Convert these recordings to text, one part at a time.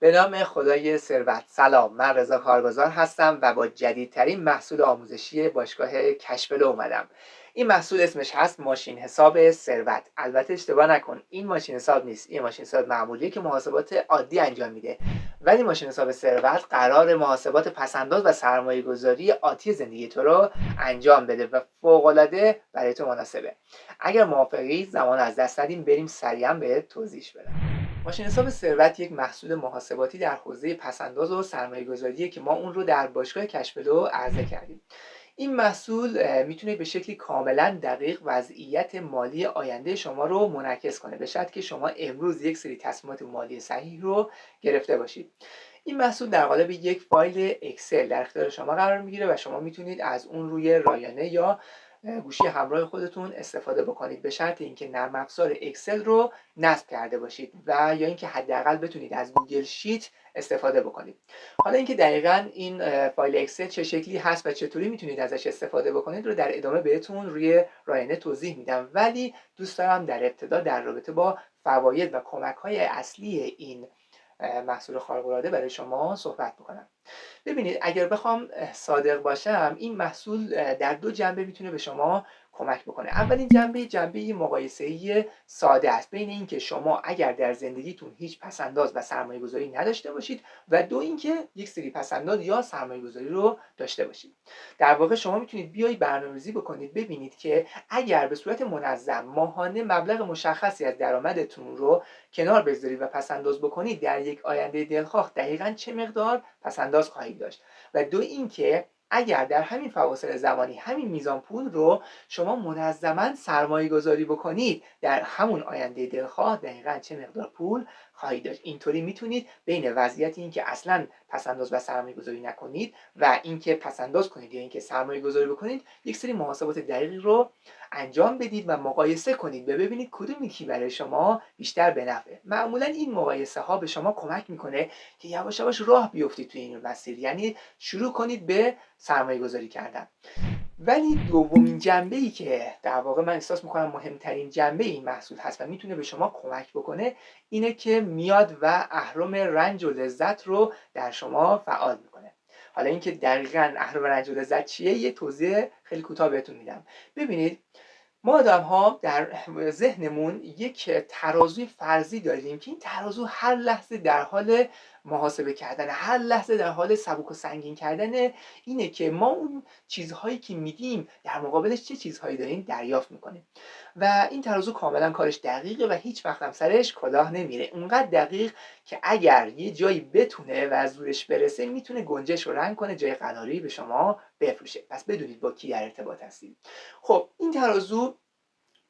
به نام خدای ثروت. سلام، من رضا کارگزار هستم و با جدیدترین محصول آموزشی باشگاه کشفل اومدم. این محصول اسمش هست ماشین حساب ثروت. البته اشتباه نکن، این ماشین حساب نیست، این ماشین حساب معمولیه که محاسبات عادی انجام میده. ولی ماشین حساب ثروت قرار محاسبات پسنداز و سرمایه گذاری آتی زندگی تو رو انجام بده و فوق العاده برای تو مناسبه. اگر موافقی زمان از دست ندیم، بریم سریعا به توضیح بدم. ماشین حساب ثروت یک محصول محاسباتی در حوزه پسنداز و سرمایه‌گذاریه که ما اون رو در باشگاه کشفلو عرضه کردیم. این محصول میتونه به شکلی کاملا دقیق وضعیت مالی آینده شما رو منعکس کنه، به شرطی که شما امروز یک سری تصمیمات مالی صحیح رو گرفته باشید. این محصول در قالب یک فایل اکسل در اختیار شما قرار میگیره و شما میتونید از اون روی رایانه یا گوشی همراه خودتون استفاده بکنید، به شرط اینکه نرم افزار اکسل رو نصب کرده باشید و یا اینکه حداقل بتونید از گوگل شیت استفاده بکنید. حالا اینکه دقیقاً این فایل اکسل چه شکلی هست و چطوری میتونید ازش استفاده بکنید رو در ادامه بهتون روی رایانه توضیح میدم، ولی دوست دارم در ابتدا در رابطه با فواید و کمک‌های اصلی این محصول خارق‌العاده برای شما صحبت بکنم. ببینید، اگر بخوام صادق باشم، این محصول در دو جنبه میتونه به شما کمک بکنه. اولین جنبه مقایسه‌ای ساده است بین اینکه شما اگر در زندگیتون هیچ پسنداز و سرمایه گذاری نداشته باشید و دو اینکه یک سری پسنداز یا سرمایه گذاری رو داشته باشید. در واقع شما میتونید بیایید برنامه‌ریزی بکنید، ببینید که اگر به صورت منظم ماهانه مبلغ مشخصی از درآمدتون رو کنار بذارید و پسنداز بکنید، در یک آینده دلخواه دقیقاً چه مقدار پسنداز خواهید داشت. و دو اینکه اگر در همین فواصل زمانی همین میزان پول رو شما منظما سرمایه گذاری بکنید، در همون آینده دلخواه دقیقاً چه مقدار پول خواهید داشت. اینطوری میتونید بین وضعیتی اینکه اصلا پسنداز و سرمایه گذاری نکنید و اینکه پسنداز کنید یا اینکه سرمایه گذاری بکنید، یک سری محاسبات دقیقی رو انجام بدید و مقایسه کنید و ببینید کدوم یکی برای شما بیشتر به نفعه. معمولا این مقایسه ها به شما کمک میکنه که یواش یواش راه بیفتید توی این مسیر، یعنی شروع کنید به سرمایه گذاری کردن. ولی دومین جنبه‌ای که در واقع من احساس میکنم مهمترین جنبه این محصول هست و میتونه به شما کمک بکنه، اینه که میاد و اهرم رنج و لذت رو در شما فعال میکنه. حالا اینکه دقیقاً اهرم رنج و لذت چیه، یه توضیح خیلی کوتاه بهتون میدم. ببینید، ما آدم‌ها در ذهنمون یک ترازوی فرضی داریم که این ترازو هر لحظه در حال محاسبه کردن، هر لحظه در حال سبک و سنگین کردن اینه که ما اون چیزهایی که میدیم در مقابلش چه چیزهایی داریم دریافت میکنیم. و این ترازو کاملا کارش دقیقه و هیچ وقت هم سرش کلاه نمیره. اونقدر دقیق که اگر یه جایی بتونه و از زورش برسه، میتونه گنجش رو رنگ کنه، جای قناری به شما بفروشه. پس بدونید با کی در ارتباط هستید. خب این ترازو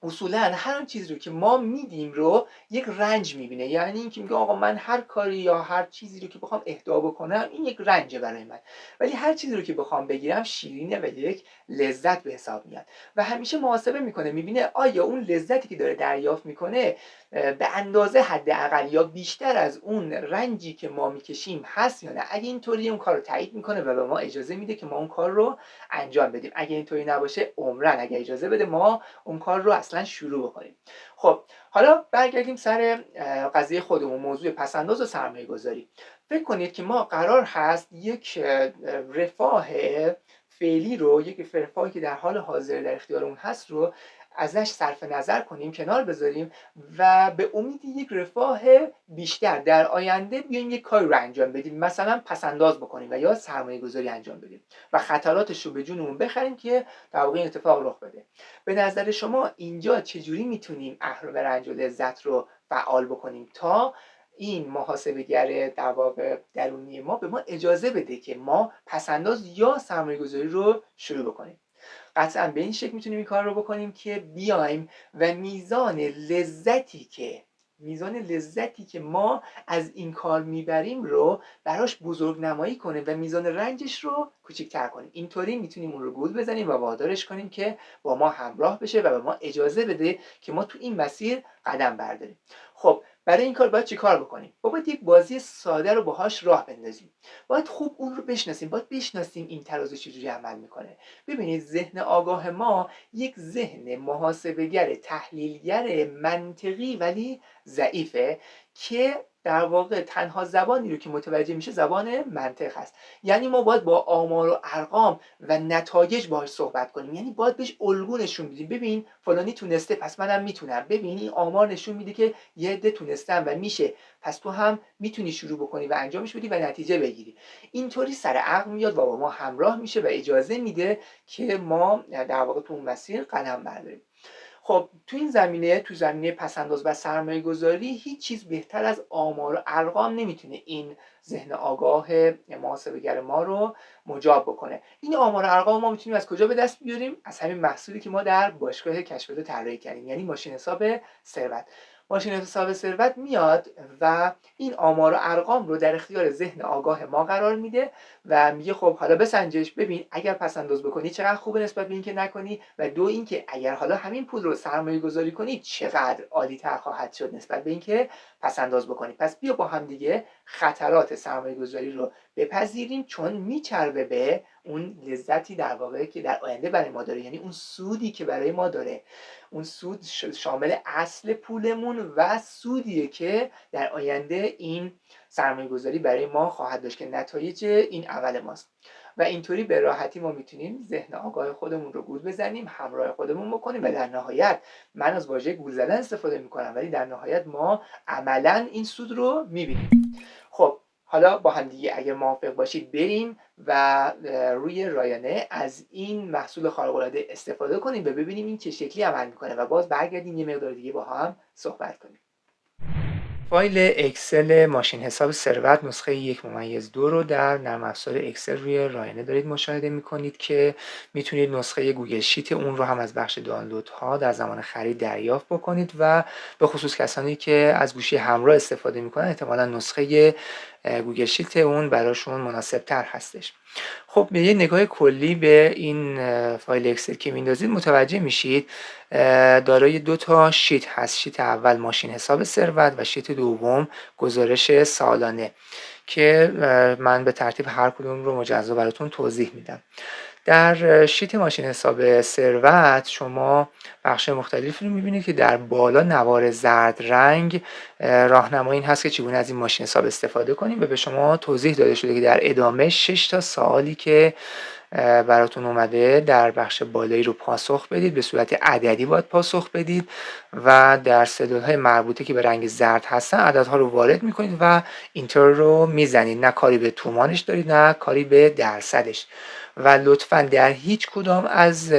اصولا هر آن چیزی رو که ما میدیم رو یک رنج میبینه، یعنی اینکه میگه آقا من هر کاری یا هر چیزی رو که بخوام اهدا بکنم این یک رنجه برای من، ولی هر چیزی رو که بخوام بگیرم شیرینه و یک لذت به حساب میاد. و همیشه محاسبه میکنه، میبینه آیا اون لذتی که داره دریافت میکنه به اندازه حداقل یا بیشتر از اون رنجی که ما میکشیم هست یا نه. اگه اینطوری، اون کار رو تایید میکنه و به ما اجازه میده که ما اون کار رو انجام بدیم. اگه اینطوری نباشه، عمرن اگه اجازه بده ما اون کار رو اصلا شروع بکنیم. خب حالا برگردیم سر قضیه خودمون، موضوع پسنداز و سرمایه گذاری. فکر کنید که ما قرار هست یک رفاه فعلی رو، یک رفاهی که در حال حاضر در اختیارمون هست رو ازش صرف نظر کنیم، کنار بذاریم و به امید یک رفاه بیشتر در آینده بیایم یک کاری رو انجام بدیم، مثلا پسنداز بکنیم و یا سرمایه گذاری انجام بدیم و خطراتش رو به جونمون بخریم که در واقع این اتفاق رخ بده. به نظر شما اینجا چجوری میتونیم اهرم رنج و لذت رو فعال بکنیم تا این محاسبه‌گر در واقع درونی ما به ما اجازه بده که ما پسنداز یا سرمایه گذاری رو شروع بکنیم؟ قطعا به این شکل میتونیم این کار رو بکنیم که بیایم و میزان لذتی که ما از این کار میبریم رو براش بزرگ نمایی کنیم و میزان رنجش رو کوچیک‌تر کنیم. اینطوری میتونیم اون رو گول بزنیم و وادارش کنیم که با ما همراه بشه و به ما اجازه بده که ما تو این مسیر قدم برداریم. خب برای این کار باید چی کار بکنیم؟ باید یک بازی ساده رو باهاش راه بندازیم. باید خوب اون رو بشناسیم، باید بشناسیم این ترازو چجوری عمل میکنه. ببینید، ذهن آگاه ما یک ذهن محاسبه‌گر، تحلیلگر منطقی ولی ضعیفه که در واقع تنها زبانی رو که متوجه میشه زبان منطق هست. یعنی ما باید با آمار و ارقام و نتایج باهاش صحبت کنیم، یعنی باید بهش الگو نشون بدیم. ببین فلانی تونسته پس منم میتونم، ببین این آمار نشون میده که یه عده تونستن و میشه، پس تو هم میتونی شروع بکنی و انجامش بدی و نتیجه بگیری. اینطوری سر عقل میاد و با ما همراه میشه و اجازه میده که ما در واقع تو اون مسیر قدم برداریم. خب تو این زمینه، تو زمینه پسنداز و سرمایه گذاری، هیچ چیز بهتر از آمار و ارقام نمیتونه این ذهن آگاه محاسبه‌گر ما رو مجاب بکنه. این آمار و ارقام ما میتونیم از کجا به دست بیاریم؟ از همین محصولی که ما در باشگاه کشف طراحی کردیم، یعنی ماشین حساب ثروت. ماشین حساب ثروت میاد و این آمار و ارقام رو در اختیار ذهن آگاه ما قرار میده و میگه خب حالا بسنجش، ببین اگر پس انداز بکنی چقدر خوبه نسبت به اینکه نکنی، و دو اینکه اگر حالا همین پول رو سرمایه گذاری کنی چقدر عالی تر خواهد شد نسبت به اینکه پس انداز بکنی. پس بیا با هم دیگه خطرات سرمایه گذاری رو بپذیریم، چون میچربه به اون لذتی در واقع که در آینده برای ما داره، یعنی اون سودی که برای ما داره. اون سود شامل اصل پولمون و سودیه که در آینده این سرمایه گذاری برای ما خواهد داشت که نتایج این اول ماست. و اینطوری به راحتی ما میتونیم ذهن آگاه خودمون رو گول بزنیم، همراه خودمون بکنیم و در نهایت، من از واژه گول زدن استفاده میکنم ولی در نهایت ما عملا این سود رو میبینیم. خب حالا با هم دیگه اگر موافق باشید بریم و روی رایانه از این محصول خارق العاده استفاده کنیم و ببینیم این چه شکلی عمل میکنه و باز برگردیم یه مقدار دیگه با هم صحبت کنیم. فایل اکسل ماشین حساب ثروت نسخه 1/2 رو در نرم افزار اکسل روی رایانه دارید مشاهده میکنید که میتونید نسخه گوگل شیت اون رو هم از بخش دانلودها در زمان خرید دریافت بکنید و به خصوص کسانی که از گوشی همراه استفاده میکنن احتمالا نسخه گوگل شیت اون براشون مناسب تر هستش. خب به یه نگاه کلی به این فایل اکسل که میندازید متوجه میشید دارای 2 تا شیت هست. شیت اول ماشین حساب ثروت و شیت دوم گزارش سالانه که من به ترتیب هر کدوم رو مجزا براتون توضیح میدم. در شیت ماشین حساب ثروت شما بخش مختلفی رو میبینید که در بالا نوار زرد رنگ راهنمایی این هست که چگونه از این ماشین حساب استفاده کنیم و به شما توضیح داده شده که در ادامه 6 تا سوالی که براتون اومده در بخش بالایی رو پاسخ بدید، به صورت عددی باید پاسخ بدید و در سلول‌های مربوطه که به رنگ زرد هستن عددها رو وارد میکنید و اینتر رو میزنید. نه کاری به تومانش دارید نه کاری به درصدش و لطفا در هیچ کدام از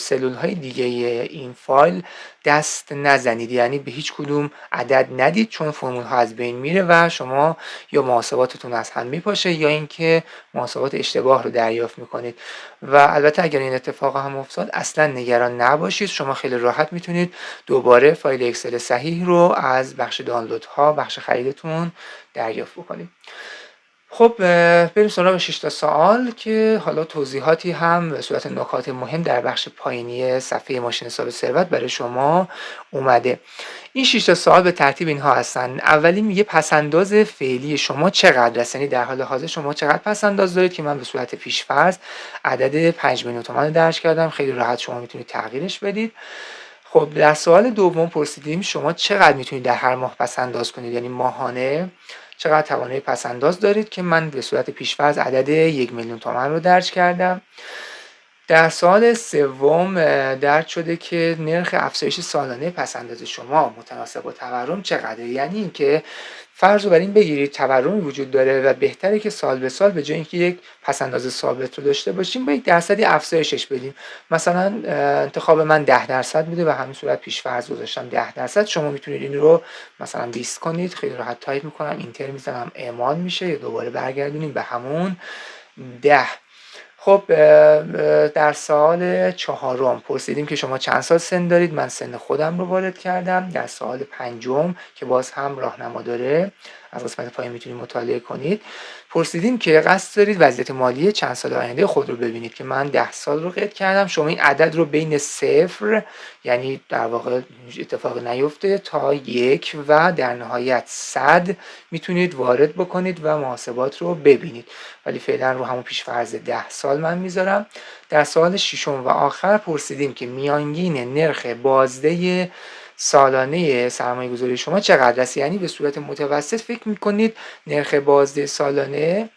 سلول‌های دیگه این فایل دست نزنید، یعنی به هیچ کدوم عدد ندید، چون فرمول ها از بین میره و شما یا محاسباتتون از هم میپاشه یا اینکه محاسبات اشتباه رو دریافت میکنید. و البته اگر این اتفاق هم افتاد اصلا نگران نباشید، شما خیلی راحت میتونید دوباره فایل اکسل صحیح رو از بخش دانلودها، بخش خریدتون دریافت بکنید. خب بریم سراغ 6 تا سوال که حالا توضیحاتی هم به صورت نکات مهم در بخش پایینی صفحه ماشین حساب ثروت برای شما اومده. این 6 تا سوال به ترتیب اینها هستن. اولی میگه پسنداز فعلی شما چقدر است، یعنی در حال حاضر شما چقدر پسنداز دارید که من به صورت پیش‌فرض عدد 5 میلیون تومان رو درج کردم. خیلی راحت شما میتونید تغییرش بدید. خب در سوال دوم پرسیدیم شما چقدر میتونید در هر ماه پسنداز کنید، یعنی ماهانه چقدر توانایی پسنداز دارید که من به صورت پیش‌فرض عدد 1 میلیون تومان رو درج کردم. در سوال سوم درج شده که نرخ افزایش سالانه پسنداز شما متناسب با تورم چقدره، یعنی اینکه فرض رو بر این بگیرید تورمی وجود داره و بهتره که سال به سال به جای اینکه یک پسنداز ثابت رو داشته باشیم با یک درصدی افزایشش بدیم. مثلا انتخاب من 10% بوده و همین صورت پیش‌فرض گذاشتم 10%. شما میتونید این رو مثلا 20 کنید. خیلی راحت تایپ میکنم، اینتر میزنم، اعمال میشه یا دوباره برگردونیم به همون 10. خب در سال چهارم پرسیدیم که شما چند سال سن دارید. من سن خودم رو وارد کردم. در سال پنجم که باز هم راهنما داره از قسمت پایین میتونید مطالعه کنید، پرسیدیم که قصد دارید وضعیت مالی چند سال آینده خود رو ببینید که من 10 سال رو قید کردم. شما این عدد رو بین 0 یعنی در واقع اتفاق نیفته تا 1 و در نهایت 100 میتونید وارد بکنید و محاسبات رو ببینید، ولی فعلا رو همون پیش‌فرض 10 سال من میذارم. در سال ششم و آخر پرسیدیم که میانگین نرخ بازده سالانه سرمایه گذاری شما چقدر است. یعنی به صورت متوسط فکر میکنید نرخ بازده سالانه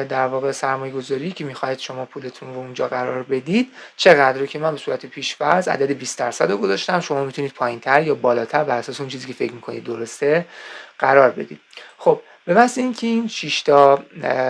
در واقع سرمایه گذاری که میخواید شما پولتون رو اونجا قرار بدید چقدره، که من به صورت پیش‌فرض عدد 20% رو گذاشتم. شما میتونید پایینتر یا بالاتر بر اساس اون چیزی که فکر میکنید درسته قرار بدید. خب به محض اینکه این 6 تا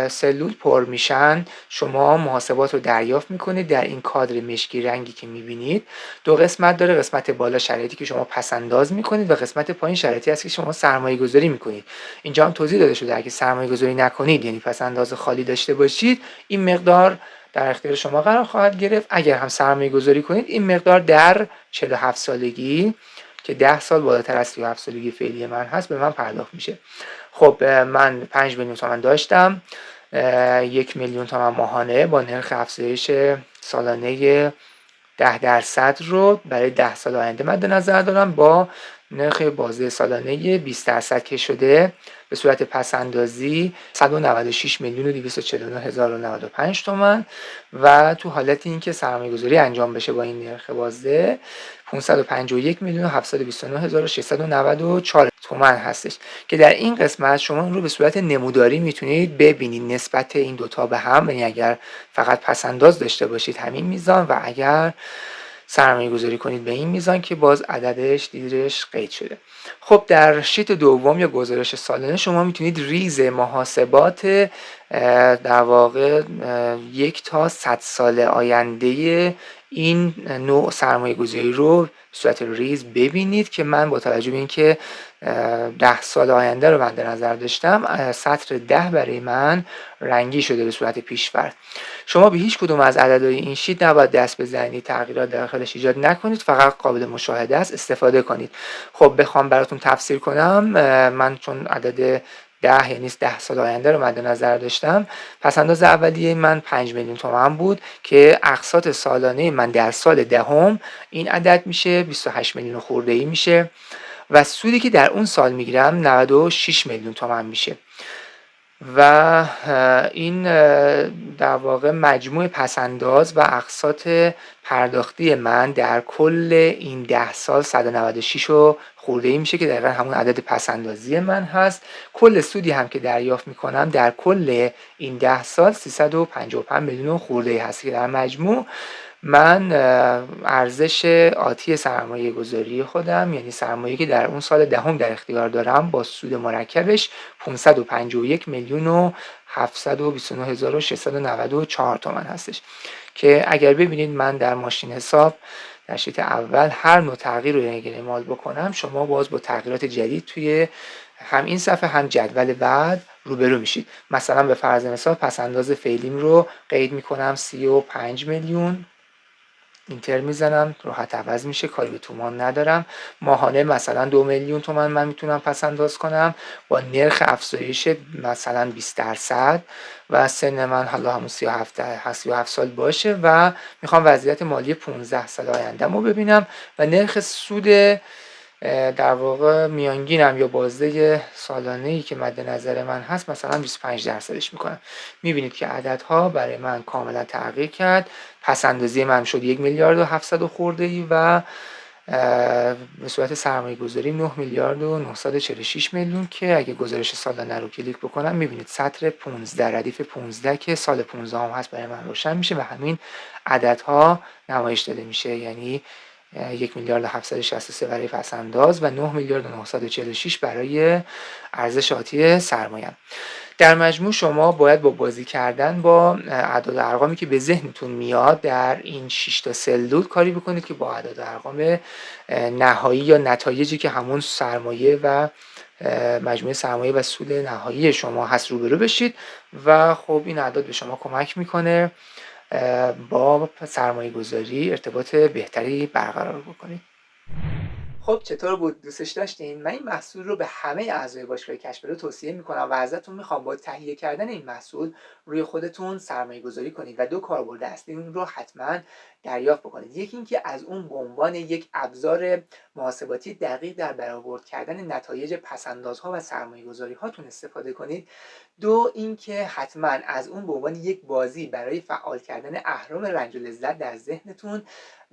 سلول پر میشن، شما محاسبات رو دریافت میکنید. در این کادر مشکی رنگی که میبینید دو قسمت داره. قسمت بالا شرایطی که شما پسنداز میکنید و قسمت پایین شرایطی است که شما سرمایه گذاری میکنید. اینجا هم توضیح داده شده اگه سرمایه گذاری نکنید، یعنی پسنداز خالی داشته باشید، این مقدار در اختیار شما قرار خواهد گرفت. اگر هم سرمایه گذاری کنید، این مقدار در 47 سالگی که 10 سال بالاتر از 37 سالگی فعلی من هست به من پرداخت میشه. خب من 5 میلیون تومان داشتم، 1 میلیون تومان ماهانه با نرخ افزایش سالانه 10% رو برای 10 سال آینده مد نظر دارم، با نرخ بازده سالانه 20% که شده به صورت پسندازی 196 میلیون و 249 هزار و 95 تومان و تو حالت اینکه سرمایه گذاری انجام بشه با این نرخ بازده 551 میلیون و 729 هزار و 694 تومان هستش، که در این قسمت شما اون رو به صورت نموداری میتونید ببینید نسبت این دوتا به هم. یعنی اگر فقط پسنداز داشته باشید همین میزان و اگر سرمایه گذاری کنید به این میزان که باز عددش دیرش قید شده. خب در شیت دوم یا گزارش سالانه شما میتونید ریز محاسبات در واقع 1 تا 100 سال آینده این نوع سرمایه گذاری رو به صورت ریز ببینید، که من با توجه به اینکه 10 سال آینده رو مد نظر داشتم، سطر 10 برای من رنگی شده به صورت پیش‌فرض. شما به هیچ کدوم از عددهای این شیت نباید دست بزنید، تغییرات داخلش ایجاد نکنید، فقط قابل مشاهده است، استفاده کنید. خب بخوام براتون تفسیر کنم، من چون عدد 10 یعنی 10 سال آینده رو مد نظر داشتم، پسنداز اولیه من 5 میلیون تومان بود که اقساط سالانه من در سال دهم این عدد میشه 28 میلیون خورده‌ای میشه و سودی که در اون سال میگیرم 96 میلیون تومان میشه و این در واقع مجموع پسنداز و اقساط پرداختی من در کل این 10 سال 196 و خورده‌ای میشه که دقیقا همون عدد پسندازی من هست. کل سودی هم که دریافت میکنم در کل این 10 سال 355 میلیون خورده‌ای هست که در مجموع من ارزش آتی سرمایه گذاری خودم، یعنی سرمایه که در اون سال دهم در اختیار دارم با سود مرکبش 551 میلیون و 729 هزار و 694 تومان هستش، که اگر ببینید من در ماشین حساب در شیت اول هر نوع تغییر رو اگر اعمال بکنم، شما باز با تغییرات جدید توی هم این صفحه هم جدول بعد روبرو میشید. مثلا به فرض مثال پسنداز فعلیم رو قید میکنم 35 میلیون، اینتر میزنم، راحت عوض میشه، کاری به تومان ندارم. ماهانه مثلا 2 میلیون تومان من میتونم پسنداز کنم با نرخ افزایش مثلا 20% و سن من حالا همون 37 سال باشه و میخوام وضعیت مالی 15 سال آینده‌مو ببینم و نرخ سود در واقع میانگینم یا بازده سالانه‌ای که مد نظر من هست مثلا 25% میکنم. میبینید که عددها برای من کاملا تغییر کرد. پسندازی من شد 1 میلیارد و 700 خورده و به صورت سرمایه گذاری 9 میلیارد و 946 میلیون که اگه گزارش سالانه رو کلیک بکنم میبینید سطر 15 ردیف 15 که سال 15 هم هست برای من روشن میشه و همین عددها نمایش داده میشه، یعنی 1 میلیارد و 763 برای پسنداز و 9 میلیارد و 946 برای ارزش آتی سرمایه. در مجموع شما باید با بازی کردن با اعداد و ارقامی که به ذهنتون میاد در این 6 تا سلول کاری بکنید که با اعداد و ارقام نهایی یا نتایجی که همون سرمایه و مجموعه سرمایه و سود نهایی شما هست روبرو بشید و خب این اعداد به شما کمک میکنه با سرمایه گذاری ارتباط بهتری برقرار بکنید. خب چطور بود؟ دوستش داشتین؟ من این محصول رو به همه اعضای باشگاه کشف توصیه میکنم و ازتون میخوام با تهیه کردن این محصول روی خودتون سرمایه گذاری کنید و 2 کاربرد اصلی اون رو حتما دریافت بکنید. یکی اینکه از اون به عنوان یک ابزار محاسباتی دقیق در برآورد کردن نتایج پس‌اندازها و سرمایه‌گذاری هاتون استفاده کنید. دو اینکه حتما از اون به عنوان یک بازی برای فعال کردن اهرم رنج و لذت در ذهنتون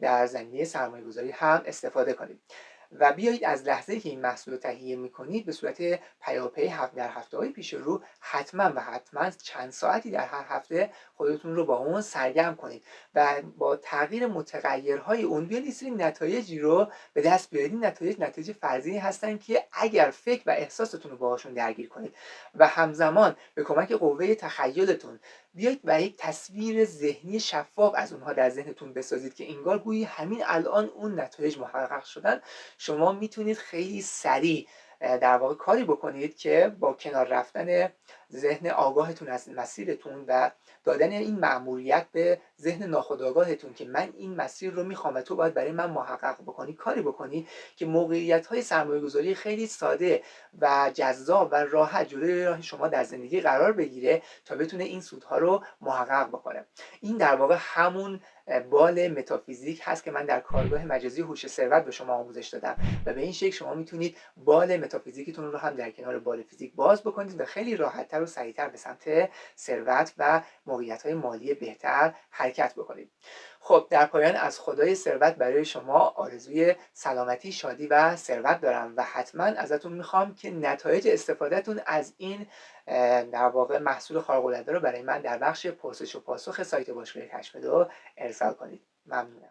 در زمینه سرمایه‌گذاری هم استفاده کنید و بیایید از لحظه‌ای که این محصول رو تهیه می‌کنید به صورت پیاپی در هفته‌های پیش رو حتما چند ساعتی در هر هفته خودتون رو با اون سرگرم کنید و با تغییر متغیرهای اون بیاید یه سری نتایجی رو به دست بیارید. این نتایج فرضی هستن که اگر فکر و احساستون رو باهاشون درگیر کنید و همزمان به کمک قوه تخیلتون بیایید و یک تصویر ذهنی شفاف از اونها در ذهنتون بسازید که انگار گویی همین الان اون نتایج محقق شدن، شما میتونید خیلی سریع در واقع کاری بکنید که با کنار رفتن ذهن آگاهتون از مسیرتون و دادن این مأموریت به ذهن ناخودآگاهتون که من این مسیر رو میخوام و تو باید برای من محقق بکنی، کاری بکنی که موقعیت‌های سرمایه‌گذاری خیلی ساده و جذاب و راحت جلوی راه شما در زندگی قرار بگیره تا بتونه این سودها رو محقق بکنه. این در واقع همون بال متافیزیک هست که من در کارگاه مجازی هوش ثروت به شما آموزش دادم و به این شکل شما میتونید بال متافیزیکتون رو هم در کنار بال فیزیک باز بکنید و خیلی راحت‌تر و سریعتر به سمت ثروت و موقعیت‌های مالی بهتر حرکت بکنید. خب در پایان از خدای ثروت برای شما آرزوی سلامتی، شادی و ثروت دارم و حتما ازتون میخوام که نتایج استفادهتون از این در واقع محصول خارق‌العاده رو برای من در بخش پرسش و پاسخ سایت باشگاه کشف دو ارسال کنید. ممنونم.